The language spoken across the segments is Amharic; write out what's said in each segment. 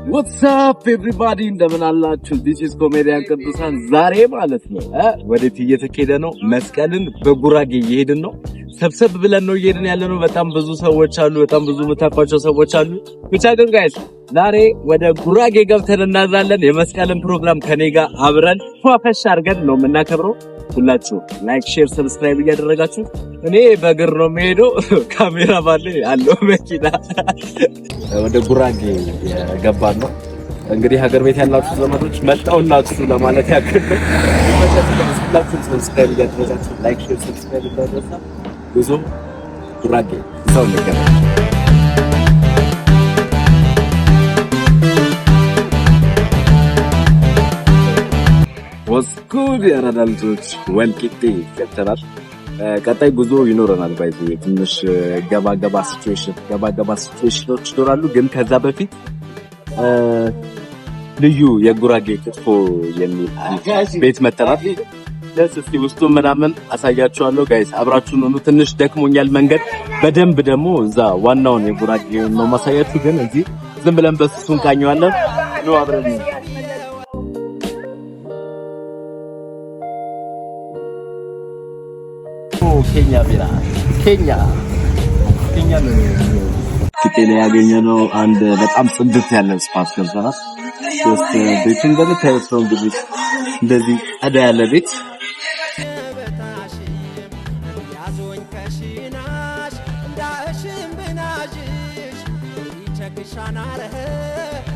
What's up everybody እንደምን አላችሁ? This is comedian ቅዱሳን ዛሬ ማለት ነው ወዴት እየተኬደ ነው? መስቀልን በጉራጌ እየሄድን ነው። ሰብሰብ ብለን ነው እየሄድን ያለነው። በጣም ብዙ ሰዎች አሉ፣ በጣም ብዙ መታቋቸው ሰዎች አሉ። ብቻ ግን ጋይስ ዛሬ ወደ ጉራጌ ገብተን እናዛለን። የመስቀልን ፕሮግራም ከኔ ጋር አብረን ፏፈሽ አድርገን ነው የምናከብረው። ሁላችሁ ላይክ፣ ሼር፣ ሰብስክራይብ እያደረጋችሁ እኔ በእግር ነው የምሄደው። ካሜራ ባለ አለው መኪና ወደ ጉራጌ ገባን ነው። እንግዲህ ሀገር ቤት ያላችሁ ዘመዶች መጣውላችሁ ለማለት ያክል ሁላችሁ ሰብስክራይብ እያደረጋችሁ ላይክ፣ ሼር፣ ሰብስክራይብ እያደረጋችሁ ጉዞ ጉራጌ ሰው ነገር ወስኩድ ያራዳልቶች ወልቂጤ ከተራር ቀጣይ ጉዞ ይኖረናል። ባይዚ ትንሽ ገባገባ ሲቹዌሽኖች ይኖራሉ። ግን ከዛ በፊት ልዩ የጉራጌ ክትፎ የሚል ቤት መተናል። እስኪ ውስጡ ምናምን አሳያችኋለሁ። ጋይስ አብራችሁን ሆኑ። ትንሽ ደክሞኛል መንገድ በደንብ ደግሞ እዛ ዋናውን የጉራጌ ነው ማሳያችሁ። ግን እዚህ ዝም ብለን በሱን ቃኘዋለን ነው አብረን ኬንያ ቢራ ኬንያ ነው ኬንያ ያገኘነው። አንድ በጣም ጽድት ያለ ስፓስ ገብተናል። ሶስት ቤት እንደምታዩት ነው እንግዲህ እንደዚህ አዳ ያለ ቤት።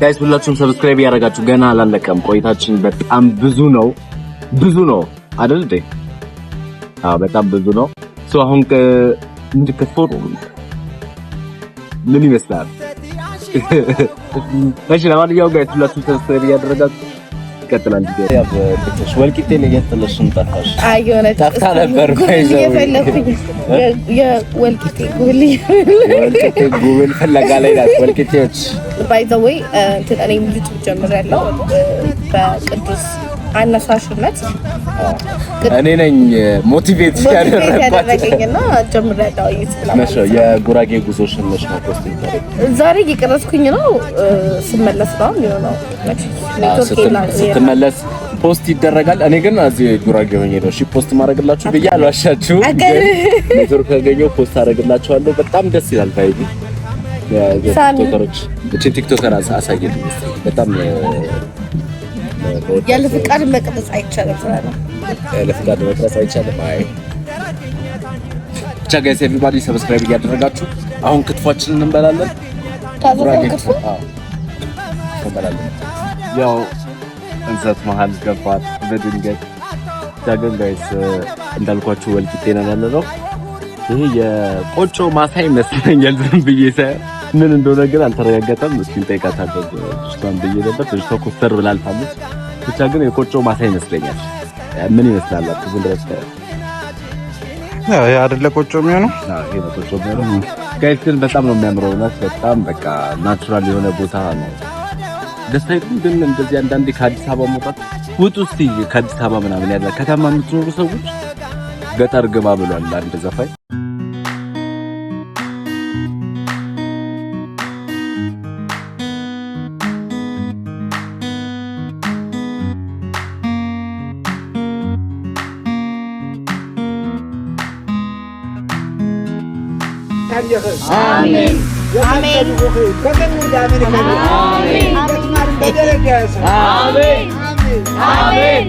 ጋይስ ሁላችሁም ሰብስክራይብ ያደርጋችሁ። ገና አላለቀም ቆይታችን። በጣም ብዙ ነው አይደል እንዴ? በጣም ብዙ ነው። አሁን እንድከፈው ምን ይመስላል? እሺ ለማንኛውም ጋይስ ሁላችሁም ሰብስክራይብ እያደረጋችሁ ይቀጥላል። ወልቂጤ ላይ እየተለሽን ጠፋሽ? የሆነ ጠፍታ ነበር ባይዘው የወልቂጤ ጉብል ፈለጋ ላይ ናት። ወልቂጤዎች ባይዘው እኔ ዩቲዩብ ጀምሬያለሁ በቅዱስ አነሳሽነት እኔ ነኝ ሞቲቬት ያደረገኝና ጀምሬያለሁ። ዩቲዩብ የጉራጌ ጉዞሽን ነው ፖስት ይደረግ ዛሬ እየቀረጽኩኝ ነው። ስመለስ ነው ስትመለስ ፖስት ይደረጋል። እኔ ግን እዚህ ጉራጌ ሆኜ ነው ፖስት ማድረግላችሁ ብዬ አልዋሻችሁም። ኔትወርክ ያገኘው ፖስት አደርግላችኋለሁ። በጣም ደስ ይላል። ባይዲ ቲክቶከር አሳየኝ በጣም ያለ ፍቃድ መቅረጽ አይቻልም። ያለ ፍቃድ መቅረጽ አይቻልም። አይ ብቻ ጋይስ ኤቭሪባዲ ሰብስክራይብ እያደረጋችሁ አሁን ክትፏችንን እንበላለን። ያው እንሰት መሀል ገባት በድንገት ዳግም ጋይስ እንዳልኳችሁ ወልቂጤ ነው ያለነው። ይሄ የቆጮ ማሳ ይመስለኛል ዝም ብዬ ምን እንደሆነ ግን አልተረጋገጠም። እስኪ እንጠይቃታለን። እሷን ብዬ ነበር እሷ ኮስተር ብላልታለች። ብቻ ግን የቆጮ ማሳ ይመስለኛል። ምን ይመስላል? ዝም ብለሽ ያ አይደለ ቆጮ የሚሆነው? ይሄ ነው ቆጮ የሚሆነው። ጋይስ ግን በጣም ነው የሚያምረው። በጣም በቃ ናቹራል የሆነ ቦታ ነው። ደስታዬ ግን እንደዚህ አንዳንዴ ከአዲስ አበባ መውጣት ውጡ እስቲ ከአዲስ አበባ ምናምን ያለ ከተማ የምትኖሩ ሰዎች ገጠር ግባ ብሏል አንድ ዘፋኝ። አሜን አሜን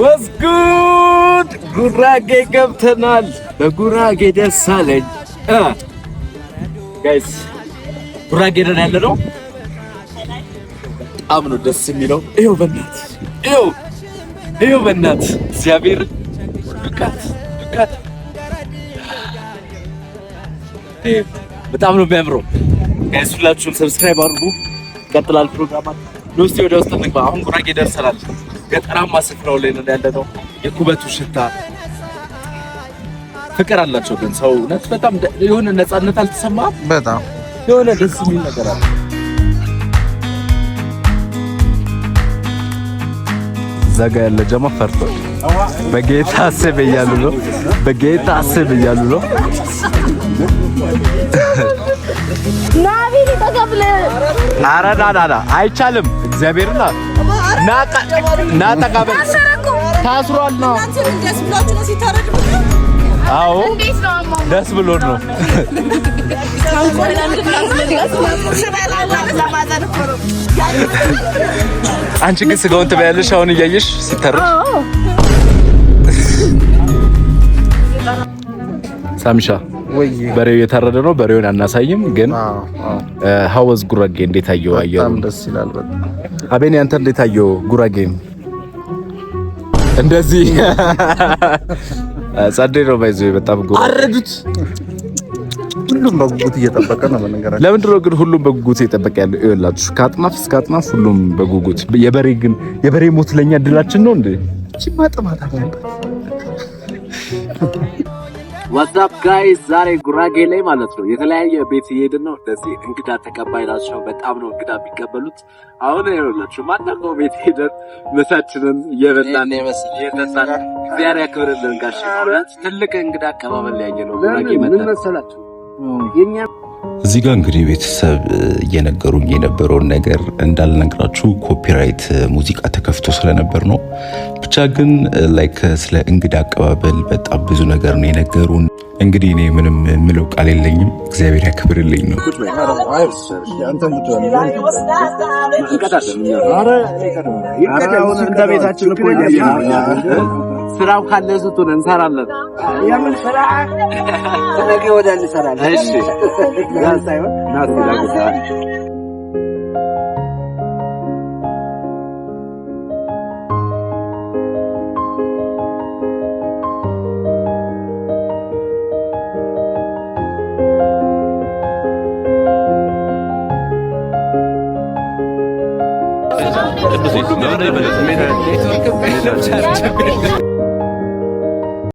ወስጉድ ጉራጌ ገብተናል። በጉራጌ ደስ አለኝ ጋይስ። ጉራጌ ደን ያለነው በጣም ነው ደስ የሚለው። ይኸው በእናት እግዚአብሔር ዱካት በጣም ነው የሚያምረው። ጋይስ ሁላችሁም ሰብስክራይብ አድርጉ። ይቀጥላል ፕሮግራማችን። እስቲ ወደ ውስጥ እንግባ። አሁን ጉራጌ ደርሰናል። ገጠራማ ስፍራው ላይ ነው ያለነው። የኩበቱ ሽታ ፍቅር አላቸው። ግን ሰው እውነት በጣም የሆነ ነፃነት አልተሰማም። በጣም የሆነ ደስ የሚል ነገር አለ። ጋር ያለ ጀማ ፈርቷል። በጌታ አስብ እያሉ ነው። በጌታ አስብ እያሉ ነው። ናቢ ተቀበለ። ኧረ ና አይቻልም። እግዚአብሔርና ና ተቀበል። ታስሯል ነው። አዎ ደስ ብሎ ነው። አንቺ ግን ስጋውን ትበያለሽ አሁን እያየሽ ሲተርፍ። ሳምሻ በሬው የታረደ ነው። በሬውን አናሳይም ግን ሀወዝ ጉራጌ እንዴት አየው? በጣም ደስ ይላል። በጣም አቤኔ አንተ እንዴት አየው? ጉራጌም እንደዚህ ጸዴ ነው ባይዞ በጣም ጉራጌ አረዱት። ሁሉም በጉጉት እየጠበቀ ነው። በነገራችን ለምንድን ነው ግን ሁሉም በጉጉት እየጠበቀ ያለው? ይኸውላችሁ ከአጥናፍ እስከ አጥናፍ ሁሉም በጉጉት። የበሬ ሞት ለኛ እድላችን ነው እንዴ? እቺ ማጥማት አለበት። ዋትስአፕ ጋይስ ዛሬ ጉራጌ ላይ ማለት ነው የተለያየ ቤት እየሄድን ነው። እንደዚህ እንግዳ ተቀባይ ናቸው። በጣም ነው እንግዳ የሚቀበሉት። አሁን ይኸውላችሁ ማንኛውም ቤት ሄደን ምሳችንን እየበላን እየጠጣን እግዚአብሔር ያክብርልን ጋሽ። ትልቅ እንግዳ አቀባበል ያየ ነው ጉራጌ መሰላችሁ። እዚህ ጋር እንግዲህ ቤተሰብ እየነገሩኝ የነበረውን ነገር እንዳልነግራችሁ ኮፒራይት ሙዚቃ ተከፍቶ ስለነበር ነው። ብቻ ግን ላይክ ስለ እንግዳ አቀባበል በጣም ብዙ ነገር ነው የነገሩን። እንግዲህ እኔ ምንም ምለው ቃል የለኝም። እግዚአብሔር ያክብርልኝ ነው። ስራው ካለ ስጡን እንሰራለን። የምን ስራ ነገ ወደ እንሰራለን። እሺ ሳይሆን ቅዱስ